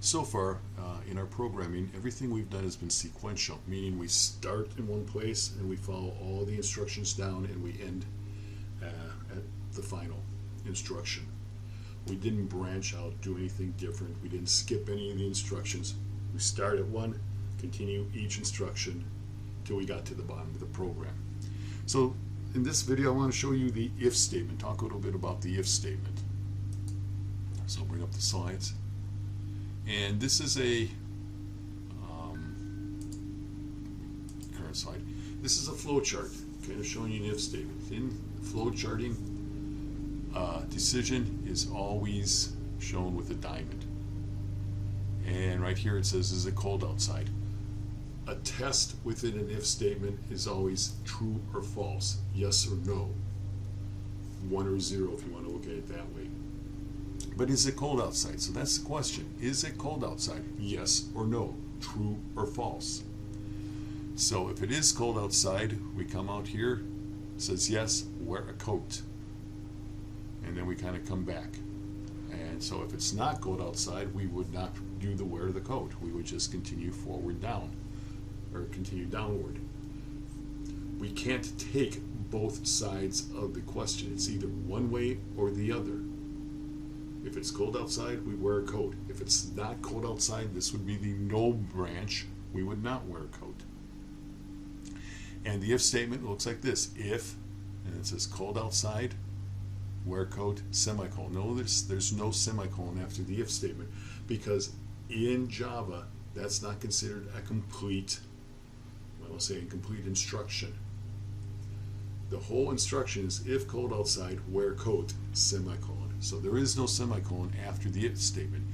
So far in our programming, everything we've done has been sequential, meaning we start in one place and we follow all the instructions down and we end at the final instruction. We didn't branch out, do anything different. We didn't skip any of the instructions. We start at one, continue each instruction till we got to the bottom of the program. So in this video, I want to show you the if statement, talk a little bit about the if statement. So I'll bring up the slides. And this is a current slide. This is a flow chart, kind of showing you an if statement. In flow charting, decision is always shown with a diamond. And right here it says, is it cold outside? A test within an if statement is always true or false, yes or no, 1 or 0 if you want to look at it that way. But is it cold outside? So that's the question. Is it cold outside? Yes or no, true or false. So if it is cold outside, we come out here, it says yes, wear a coat. And then we kind of come back. And so if it's not cold outside, we would not do the wear the coat. We would just continue forward down, or continue downward. We can't take both sides of the question. It's either one way or the other. If it's cold outside, we wear a coat. If it's not cold outside, this would be the no branch. We would not wear a coat. And the if statement looks like this. If, and it says cold outside, wear a coat, semicolon. Notice there's no semicolon after the if statement, because in Java, that's not considered a complete, well, I'll say a complete instruction. The whole instruction is if cold outside, wear coat, semicolon. So there is no semicolon after the if statement.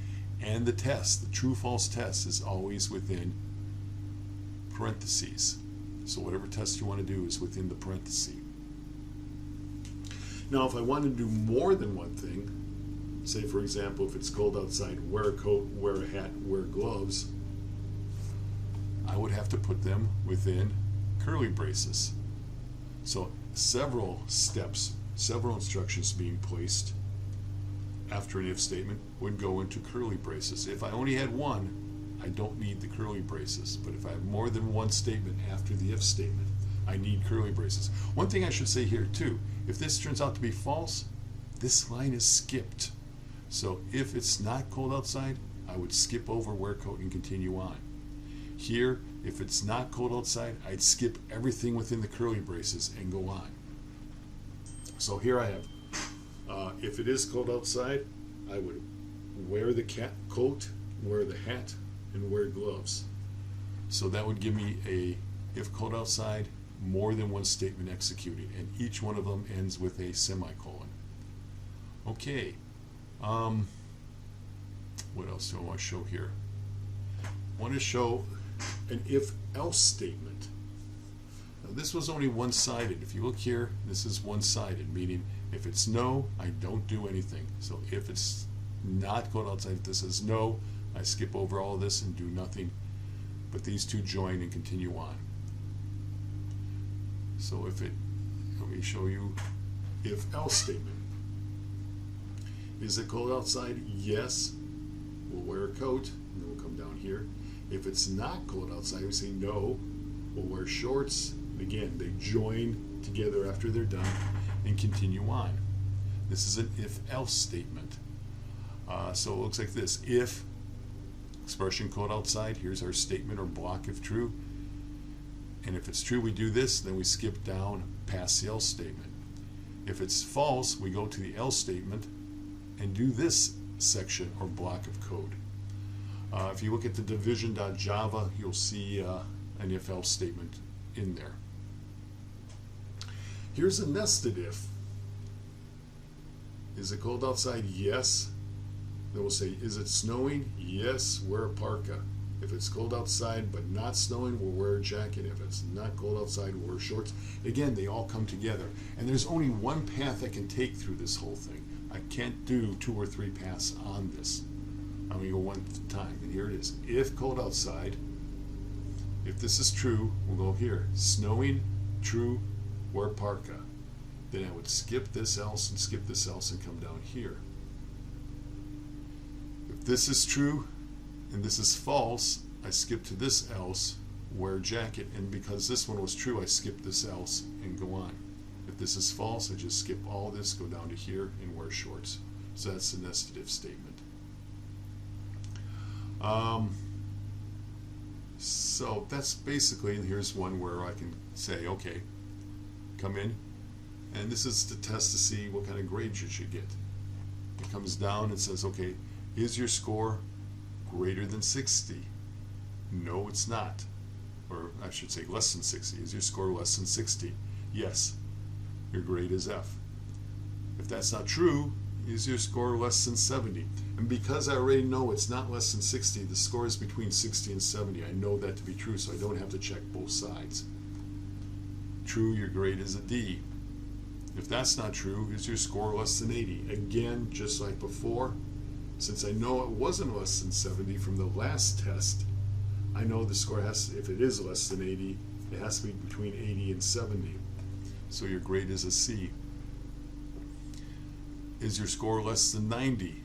And the test, the true-false test, is always within parentheses. So whatever test you want to do is within the parenthesis. Now if I want to do more than one thing, say for example, if it's cold outside, wear a coat, wear a hat, wear gloves, I would have to put them within curly braces. So several steps, several instructions being placed after an if statement would go into curly braces. If I only had one, I don't need the curly braces. But if I have more than one statement after the if statement, I need curly braces. One thing I should say here too, if this turns out to be false, this line is skipped. So if it's not cold outside, I would skip over wear coat and continue on. Here, if it's not cold outside, I'd skip everything within the curly braces and go on. So here I have, if it is cold outside, I would wear the coat, wear the hat, and wear gloves. So that would give me a, if cold outside, more than one statement executed, and each one of them ends with a semicolon. Okay, what else do I want to show here? I want to show an if-else statement. Now this was only one-sided. If you look here, this is one-sided, meaning if it's no, I don't do anything. So if it's not cold outside, if this is no, I skip over all this and do nothing. But these two join and continue on. So if it, let me show you if-else statement. Is it cold outside? Yes. We'll wear a coat, and then we'll come down here. If it's not cold outside, we say no. We'll wear shorts. And again, they join together after they're done and continue on. This is an if-else statement. So it looks like this. If, expression cold outside, here's our statement or block if true. And if it's true, we do this, then we skip down past the else statement. If it's false, we go to the else statement and do this section or block of code. If you look at the division.java, you'll see an if-else statement in there. Here's a nested if. Is it cold outside? Yes. Then we'll say, is it snowing? Yes, wear a parka. If it's cold outside but not snowing, we'll wear a jacket. If it's not cold outside, we'll wear shorts. Again, they all come together. And there's only one path I can take through this whole thing. I can't do 2 or 3 paths on this. I'm going to go one at a time. And here it is. If cold outside, if this is true, we'll go here. Snowing, true, wear parka. Then I would skip this else and skip this else and come down here. If this is true, and this is false, I skip to this else, wear jacket, and because this one was true, I skip this else and go on. If this is false, I just skip all this, go down to here, and wear shorts. So that's the nested if statement. So that's basically, here's one where I can say, okay, come in, and this is the test to see what kind of grade you should get. It comes down and says, okay, is your score greater than 60? No, it's not. Or I should say less than 60. Is your score less than 60? Yes. Your grade is F. If that's not true, is your score less than 70? And because I already know it's not less than 60, the score is between 60 and 70. I know that to be true, so I don't have to check both sides. True, your grade is a D. If that's not true, is your score less than 80? Again, just like before, since I know it wasn't less than 70 from the last test, I know the score has to, if it is less than 80, it has to be between 80 and 70. So your grade is a C. Is your score less than 90?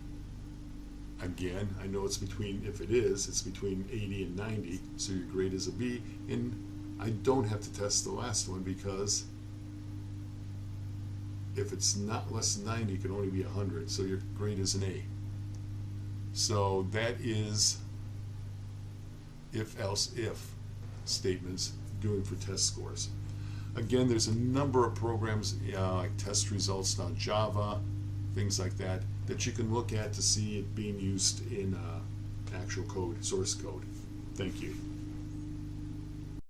Again, I know it's between, if it is, it's between 80 and 90, so your grade is a B, and I don't have to test the last one because if it's not less than 90, it can only be 100, so your grade is an A. So that is if-else-if statements doing for test scores. Again, there's a number of programs like test results, now Java, things like that, that you can look at to see it being used in actual code, source code. Thank you.